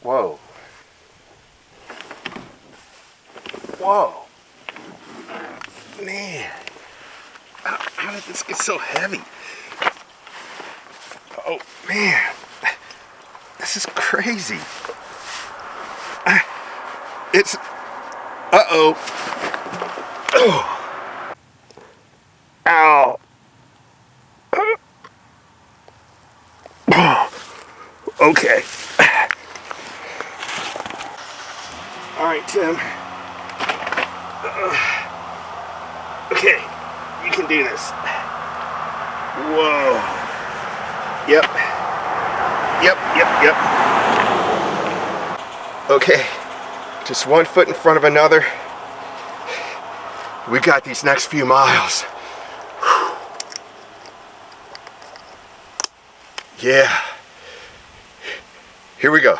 Whoa. Whoa. Man. How did this get so heavy? Oh, man. This is crazy. It's... Uh-oh. Oh. Ow. Okay. All right, Tim. Okay, you can do this. Whoa. Yep. Yep. Okay, just one foot in front of another. We got these next few miles. Yeah. Here we go.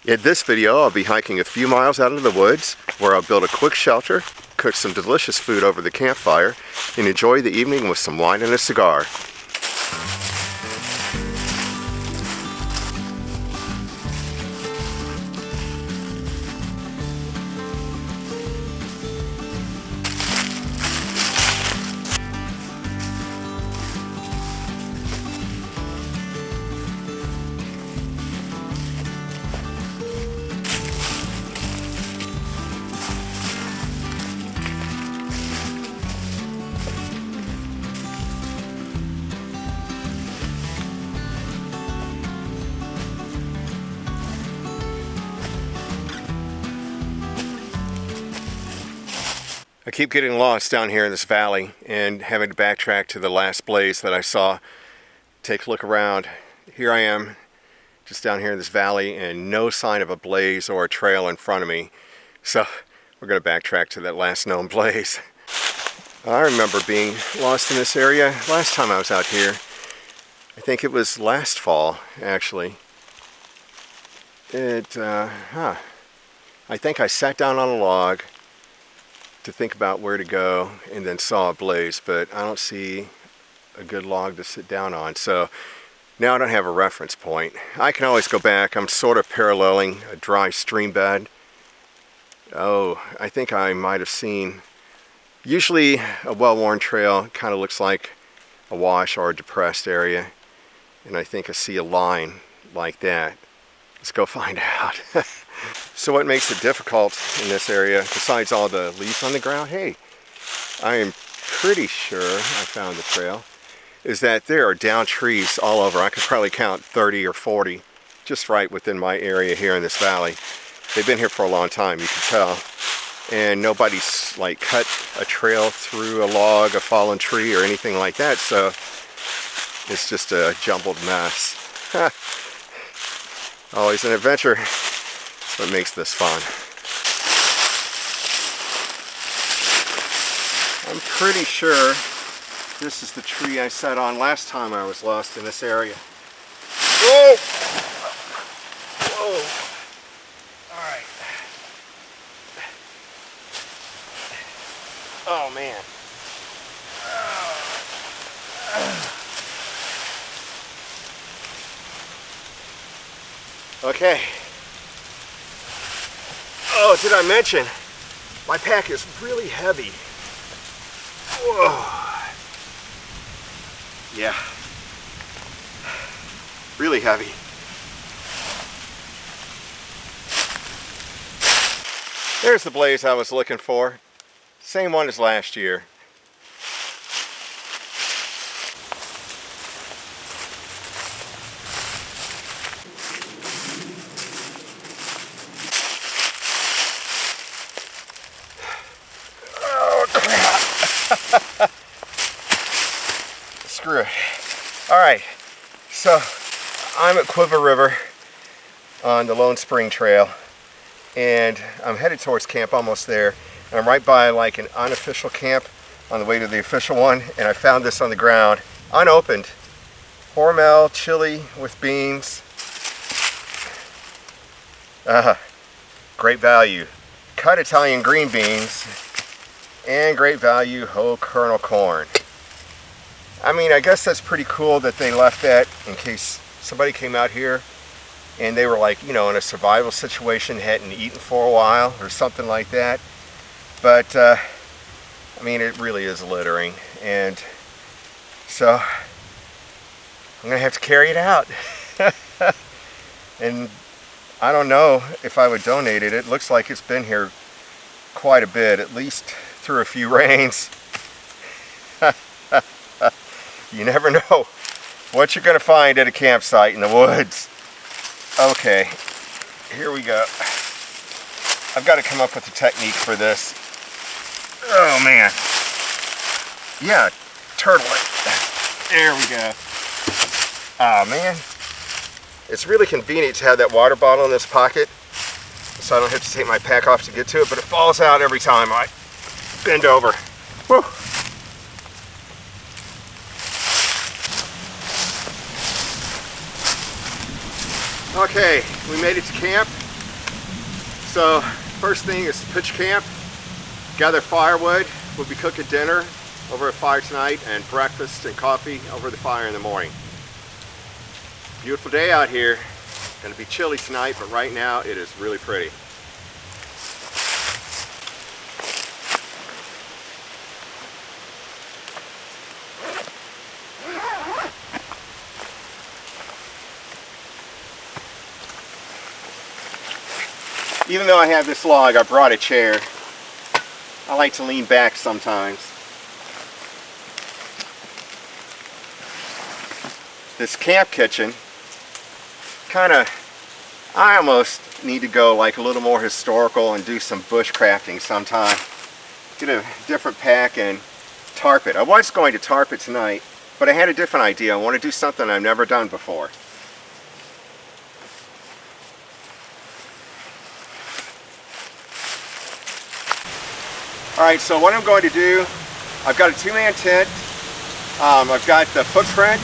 In this video, I'll be hiking a few miles out of the woods where I'll build a quick shelter, cook some delicious food over the campfire, and enjoy the evening with some wine and a cigar. I keep getting lost down here in this valley and having to backtrack to the last blaze that I saw. Take a look around. Here I am, just down here in this valley, and no sign of a blaze or a trail in front of me. So we're going to backtrack to that last known blaze. I remember being lost in this area last time I was out here. I think it was last fall, actually. I think I sat down on a log to think about where to go and then saw a blaze, but I don't see a good log to sit down on, so now I don't have a reference point. I can always go back. I'm sort of paralleling a dry stream bed. Oh, I think I might have seen, usually a well-worn trail kind of looks like a wash or a depressed area, and I think I see a line like that. Let's go find out. So what makes it difficult in this area, besides all the leaves on the ground, hey, I am pretty sure I found the trail, is that there are down trees all over. I could probably count 30 or 40 just right within my area here in this valley. They've been here for a long time, you can tell. And nobody's like cut a trail through a log, a fallen tree, or anything like that, so it's just a jumbled mess. Always an adventure. That's what makes this fun. I'm pretty sure this is the tree I sat on last time I was lost in this area. Whoa! Whoa! Alright. Oh man. Okay. Oh, did I mention, my pack is really heavy. Whoa. Yeah. Really heavy. There's the blaze I was looking for. Same one as last year. Screw it. Alright, so I'm at Cuivre River on the Lone Spring Trail, and I'm headed towards camp, almost there. And I'm right by like an unofficial camp on the way to the official one, and I found this on the ground, unopened. Hormel chili with beans. Great value. Cut Italian green beans, and great value whole kernel corn. I mean, I guess that's pretty cool that they left that in case somebody came out here and they were like, you know, in a survival situation, hadn't eaten for a while or something like that. But I mean, it really is littering, and so I'm gonna have to carry it out. And I don't know if I would donate it. It looks like it's been here quite a bit, at least through a few rains. You never know what you're gonna find at a campsite in the woods. Okay, here we go. I've got to come up with a technique for this. Oh man. Yeah, turtle it. There we go. Oh man. It's really convenient to have that water bottle in this pocket, so I don't have to take my pack off to get to it, but it falls out every time I bend over. Whew. Okay, we made it to camp. So first thing is to pitch camp, gather firewood. We'll be cooking dinner over a fire tonight, and breakfast and coffee over the fire in the morning. Beautiful day out here. Going to be chilly tonight, but right now it is really pretty. Even though I have this log, I brought a chair. I like to lean back sometimes. This camp kitchen, I almost need to go like a little more historical and do some bush crafting sometime. Get a different pack and tarp it. I was going to tarp it tonight, but I had a different idea. I want to do something I've never done before. Alright, so what I'm going to do, I've got a two-man tent. I've got the footprint.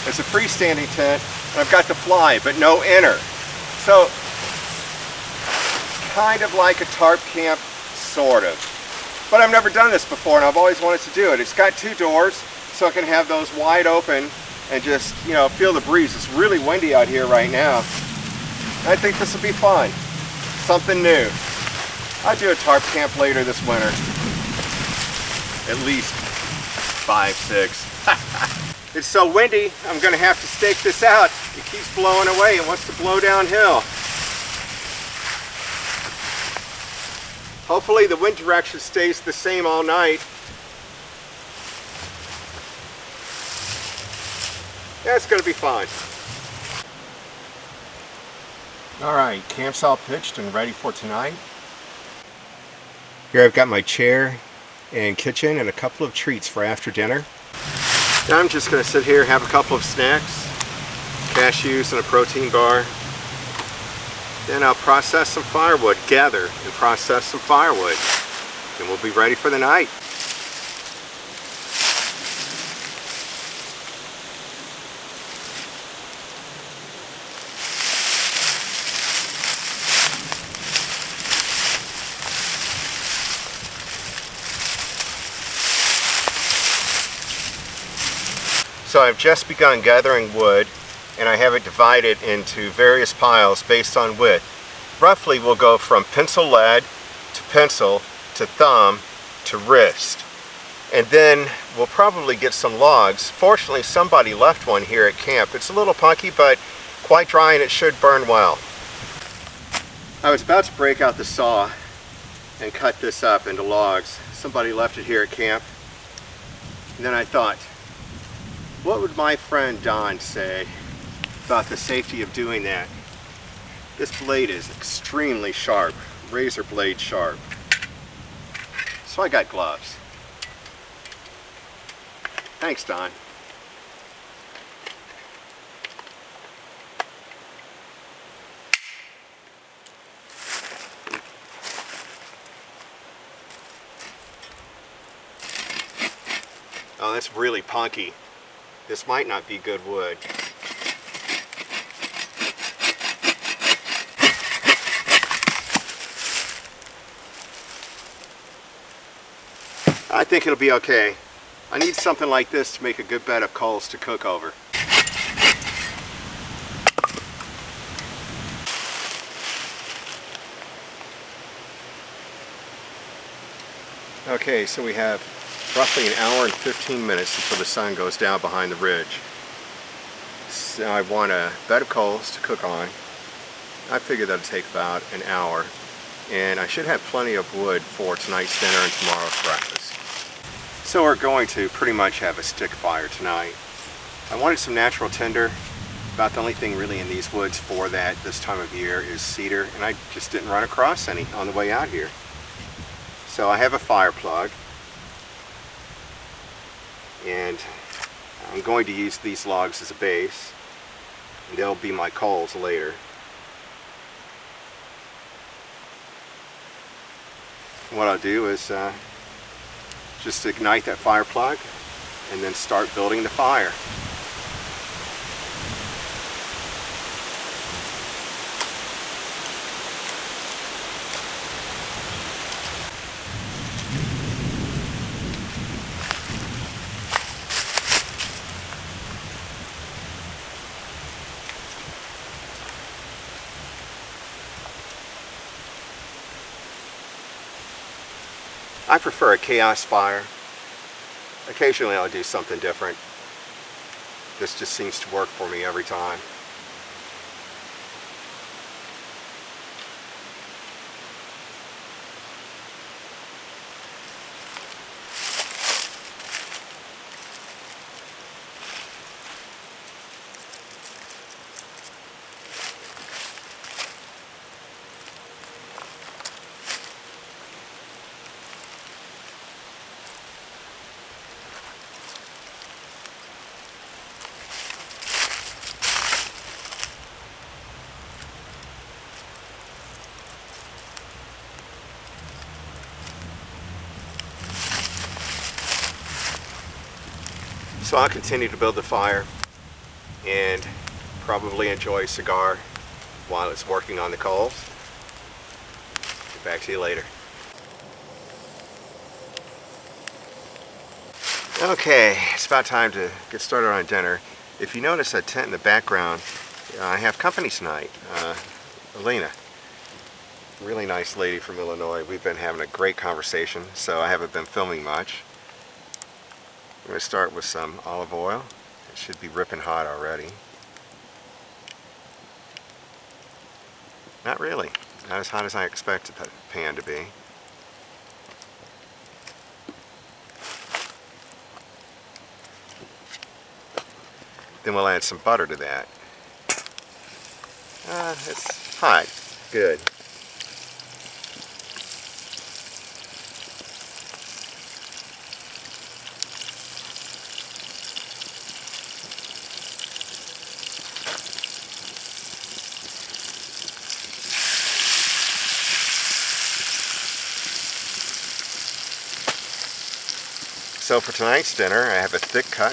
It's a freestanding tent. And I've got the fly, but no inner. So, kind of like a tarp camp, sort of. But I've never done this before, and I've always wanted to do it. It's got two doors, so I can have those wide open and just, you know, feel the breeze. It's really windy out here right now. I think this will be fun. Something new. I'll do a tarp camp later this winter. At least 5, 6. It's so windy, I'm going to have to stake this out. It keeps blowing away. It wants to blow downhill. Hopefully the wind direction stays the same all night. That's going to be fun. Alright, camp's all pitched and ready for tonight. Here I've got my chair and kitchen and a couple of treats for after dinner. Now I'm just going to sit here, have a couple of snacks, cashews and a protein bar. Then I'll process some firewood, gather and process some firewood, and we'll be ready for the night. So I've just begun gathering wood, and I have it divided into various piles based on width. Roughly we'll go from pencil lead to pencil to thumb to wrist. And then we'll probably get some logs. Fortunately, somebody left one here at camp. It's a little punky, but quite dry, and it should burn well. I was about to break out the saw and cut this up into logs. Somebody left it here at camp. And then I thought, what would my friend Don say about the safety of doing that? This blade is extremely sharp, razor blade sharp. So I got gloves. Thanks, Don. Oh, that's really punky. This might not be good wood. I think it'll be okay. I need something like this to make a good bed of coals to cook over. Okay, so we have roughly an hour and 15 minutes until the sun goes down behind the ridge. So I want a bed of coals to cook on. I figure that'll take about an hour. And I should have plenty of wood for tonight's dinner and tomorrow's breakfast. So we're going to pretty much have a stick fire tonight. I wanted some natural tinder. About the only thing really in these woods for that this time of year is cedar, and I just didn't run across any on the way out here. So I have a fire plug, and I'm going to use these logs as a base, and they'll be my coals later. What I'll do is just ignite that fire plug and then start building the fire. I prefer a chaos fire. Occasionally I'll do something different. This just seems to work for me every time. So I'll continue to build the fire and probably enjoy a cigar while it's working on the coals. Get back to you later. Okay, it's about time to get started on dinner. If you notice that tent in the background, I have company tonight. Elena, really nice lady from Illinois. We've been having a great conversation, so I haven't been filming much. I'm going to start with some olive oil. It should be ripping hot already. Not really. Not as hot as I expected the pan to be. Then we'll add some butter to that. It's hot. Good. So for tonight's dinner, I have a thick cut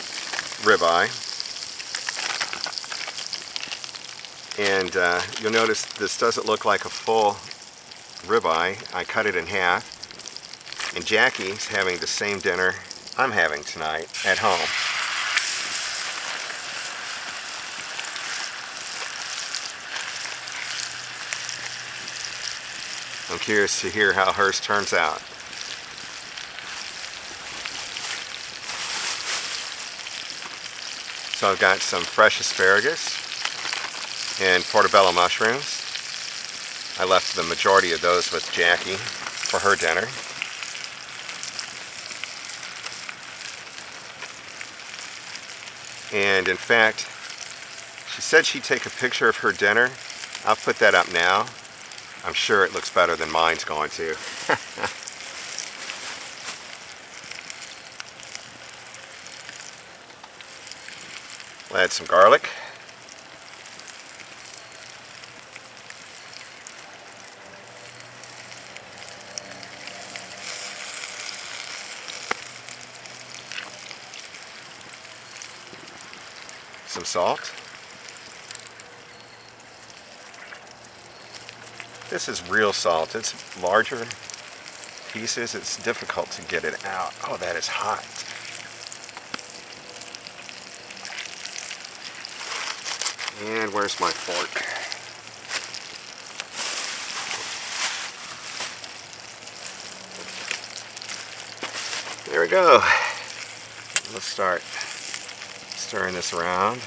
ribeye, and you'll notice this doesn't look like a full ribeye. I cut it in half, and Jackie's having the same dinner I'm having tonight at home. I'm curious to hear how hers turns out. So I've got some fresh asparagus and portobello mushrooms. I left the majority of those with Jackie for her dinner. And in fact, she said she'd take a picture of her dinner. I'll put that up now. I'm sure it looks better than mine's going to. We'll add some garlic. Some salt. This is real salt. It's larger pieces. It's difficult to get it out. Oh, that is hot. And where's my fork? we go. Let's start stirring this around.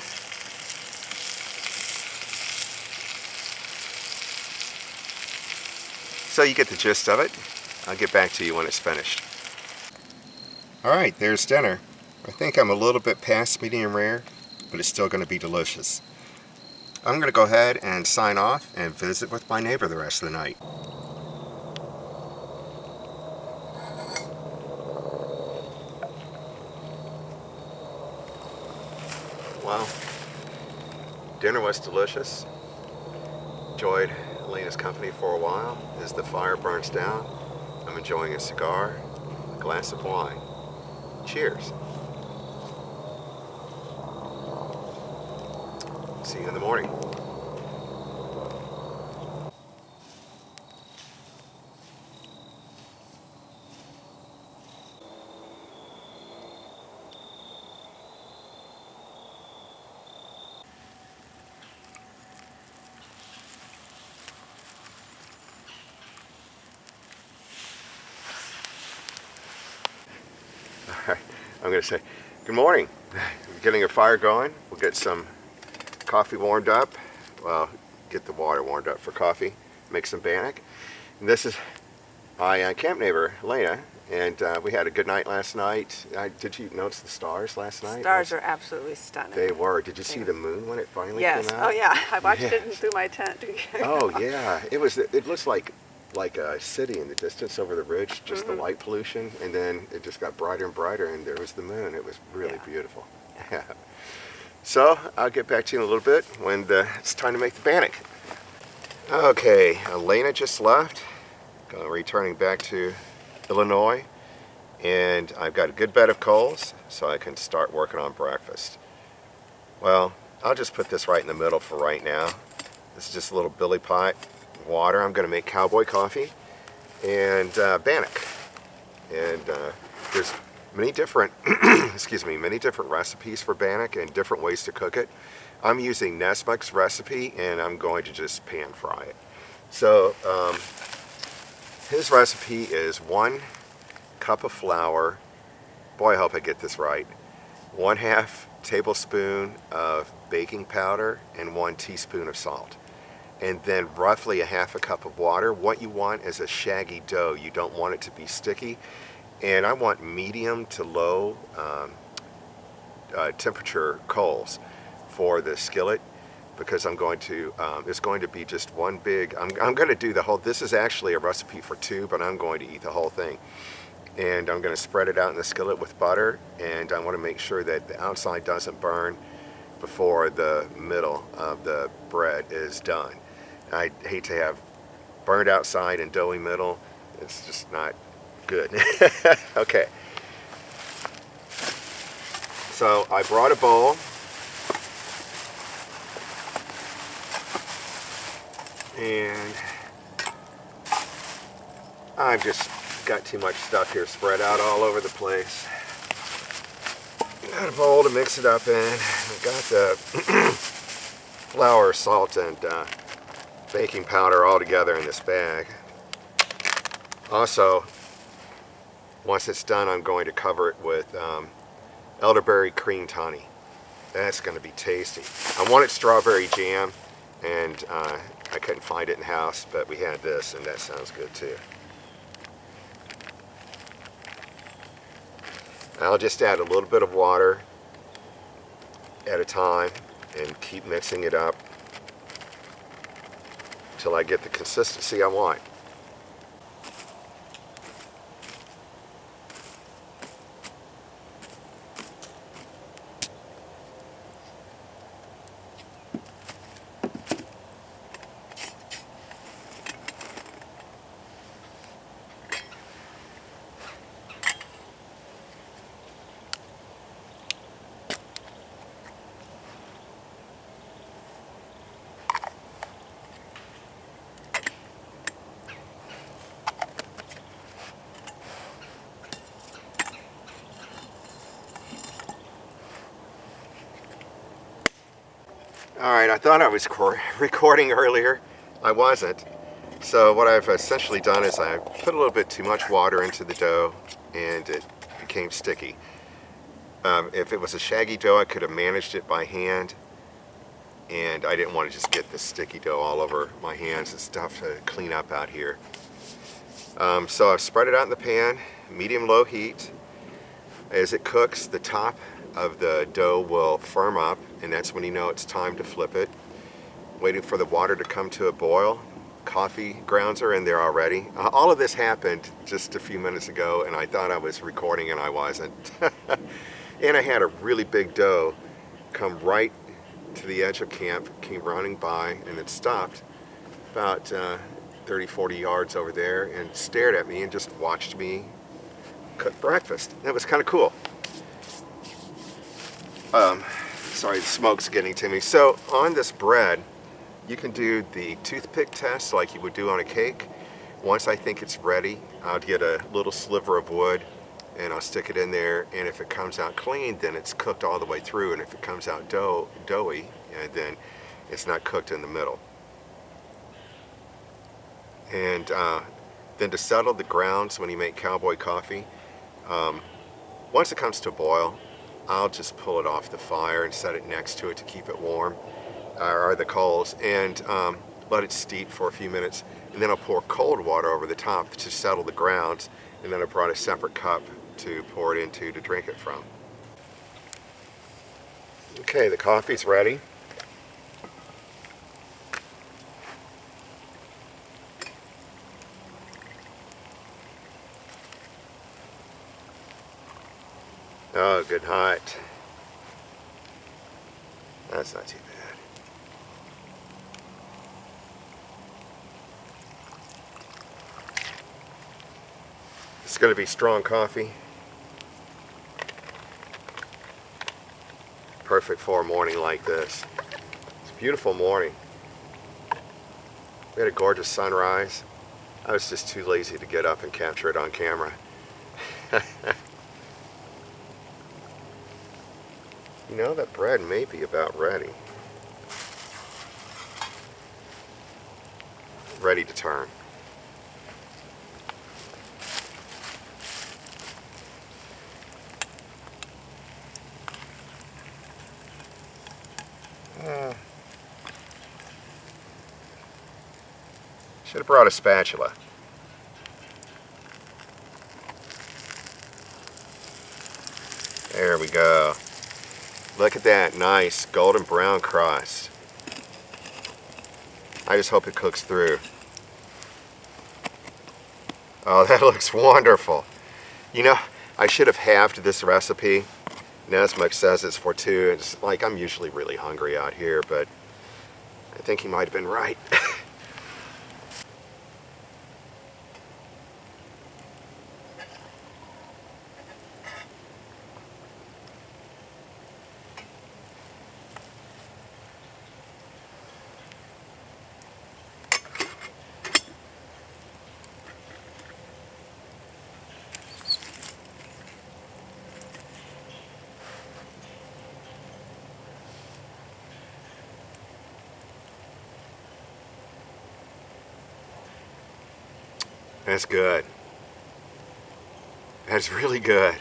So you get the gist of it. I'll get back to you when it's finished. Alright, there's dinner. I think I'm a little bit past medium rare, but it's still going to be delicious. I'm going to go ahead and sign off and visit with my neighbor the rest of the night. Well, dinner was delicious. Enjoyed Elena's company for a while. As the fire burns down, I'm enjoying a cigar, a glass of wine. Cheers. See you in the morning. Alright, I'm going to say good morning. Getting a fire going. We'll get some coffee warmed up. Well, get the water warmed up for coffee. Make some bannock. And this is my camp neighbor, Elena. And we had a good night last night. Did you notice the stars last night? Stars are absolutely stunning. They were. Did you see the moon when it finally yes. came out? Oh yeah, I watched it through my tent. Oh yeah, it looks like a city in the distance over the ridge, just the light pollution, and then it just got brighter and brighter, and there was the moon. It was really beautiful. Yeah. So I'll get back to you in a little bit when it's time to make the bannock. Okay, Elena just left. Returning back to Illinois, and I've got a good bed of coals, so I can start working on breakfast. Well, I'll just put this right in the middle for right now. This is just a little billy pot, water. I'm going to make cowboy coffee and bannock. And there's many different, many different recipes for bannock and different ways to cook it. I'm using Nesmic's recipe, and I'm going to just pan fry it. So his recipe is 1 cup of flour. Boy, I hope I get this right. 1/2 tablespoon of baking powder and 1 teaspoon of salt. And then roughly 1/2 cup of water. What you want is a shaggy dough. You don't want it to be sticky. And I want medium to low temperature coals for the skillet, because I'm going to, it's going to be just one big, I'm going to do the whole, this is actually a recipe for 2, but I'm going to eat the whole thing. And I'm going to spread it out in the skillet with butter, and I want to make sure that the outside doesn't burn before the middle of the bread is done. I hate to have burned outside and doughy middle. It's just not good. Okay. So I brought a bowl. And I've just got too much stuff here spread out all over the place. Got a bowl to mix it up in. I've got the flour, salt, and baking powder all together in this bag. Also, once it's done, I'm going to cover it with elderberry cream toddy. That's going to be tasty. I wanted strawberry jam, and I couldn't find it in the house, but we had this, and that sounds good too. I'll just add a little bit of water at a time and keep mixing it up till I get the consistency I want. Alright, I thought I was recording earlier. I wasn't. So what I've essentially done is I put a little bit too much water into the dough, and it became sticky. If it was a shaggy dough, I could have managed it by hand, and I didn't want to just get this sticky dough all over my hands and stuff to clean up out here. So I've spread it out in the pan, medium-low heat. As it cooks, the top of the dough will firm up, and that's when you know it's time to flip it. Waiting for the water to come to a boil. Coffee grounds are in there already. All of this happened just a few minutes ago, and I thought I was recording and I wasn't. And I had a really big doe come right to the edge of camp, came running by, and it stopped about 30, 40 yards over there and stared at me and just watched me cook breakfast. That was kind of cool. Sorry, the smoke's getting to me. So on this bread, you can do the toothpick test like you would do on a cake. Once I think it's ready, I'll get a little sliver of wood and I'll stick it in there, and if it comes out clean, then it's cooked all the way through, and if it comes out doughy, then it's not cooked in the middle. And then to settle the grounds when you make cowboy coffee, once it comes to a boil, I'll just pull it off the fire and set it next to it to keep it warm, or the coals, and let it steep for a few minutes, and then I'll pour cold water over the top to settle the grounds, and then I brought a separate cup to pour it into to drink it from. Okay, the coffee's ready. Oh, good hot. That's not too bad. It's going to be strong coffee. Perfect for a morning like this. It's a beautiful morning. We had a gorgeous sunrise. I was just too lazy to get up and capture it on camera. You know, that bread may be about ready. Ready to turn. Should have brought a spatula. There we go. Look at that nice golden brown crust. I just hope it cooks through. Oh, that looks wonderful. You know, I should have halved this recipe. Nesmuk says it's for two. It's like I'm usually really hungry out here, but I think he might have been right. That's good. That's really good.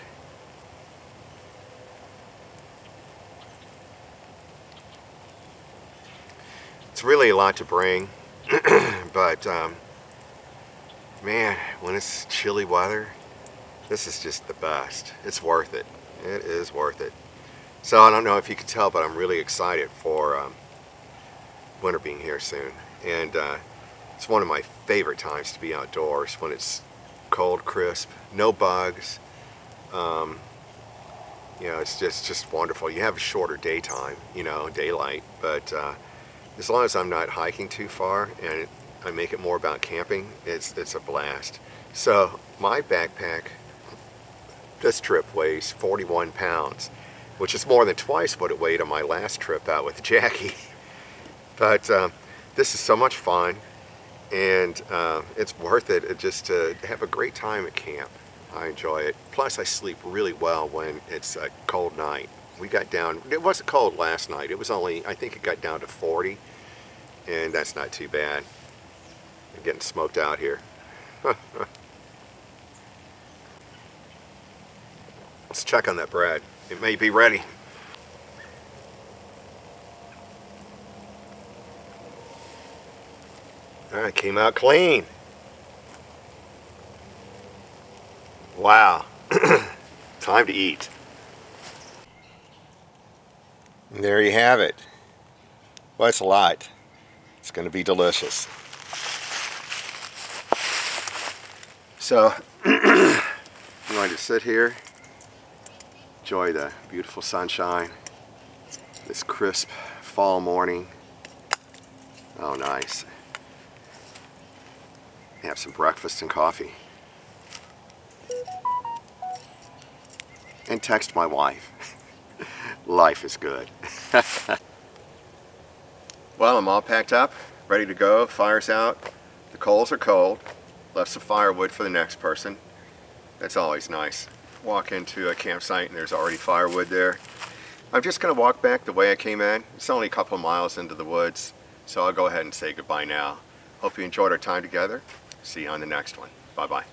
It's really a lot to bring, but man, when it's chilly weather, this is just the best. It's worth it. It is worth it. So I don't know if you can tell, but I'm really excited for winter being here soon. And it's one of my favorite times to be outdoors, when it's cold, crisp, no bugs. You know, it's just wonderful. You have a shorter daytime, you know, daylight, but as long as I'm not hiking too far and I make it more about camping, it's a blast. So my backpack, this trip weighs 41 pounds, which is more than twice what it weighed on my last trip out with Jackie. But this is so much fun. And it's worth it just to have a great time at camp. I enjoy it. Plus, I sleep really well when it's a cold night. We got down, it wasn't cold last night. It was only, I think it got down to 40. And that's not too bad. I'm getting smoked out here. Let's check on that bread. It may be ready. All right, came out clean. Wow. Time to eat. And there you have it. Well, it's a lot. It's going to be delicious. So, I'm going to sit here, enjoy the beautiful sunshine, this crisp fall morning. Oh, nice. Have some breakfast and coffee. And text my wife. Life is good. Well, I'm all packed up, ready to go. Fire's out. The coals are cold. Left some firewood for the next person. That's always nice. Walk into a campsite and there's already firewood there. I'm just going to walk back the way I came in. It's only a couple of miles into the woods, so I'll go ahead and say goodbye now. Hope you enjoyed our time together. See you on the next one. Bye-bye.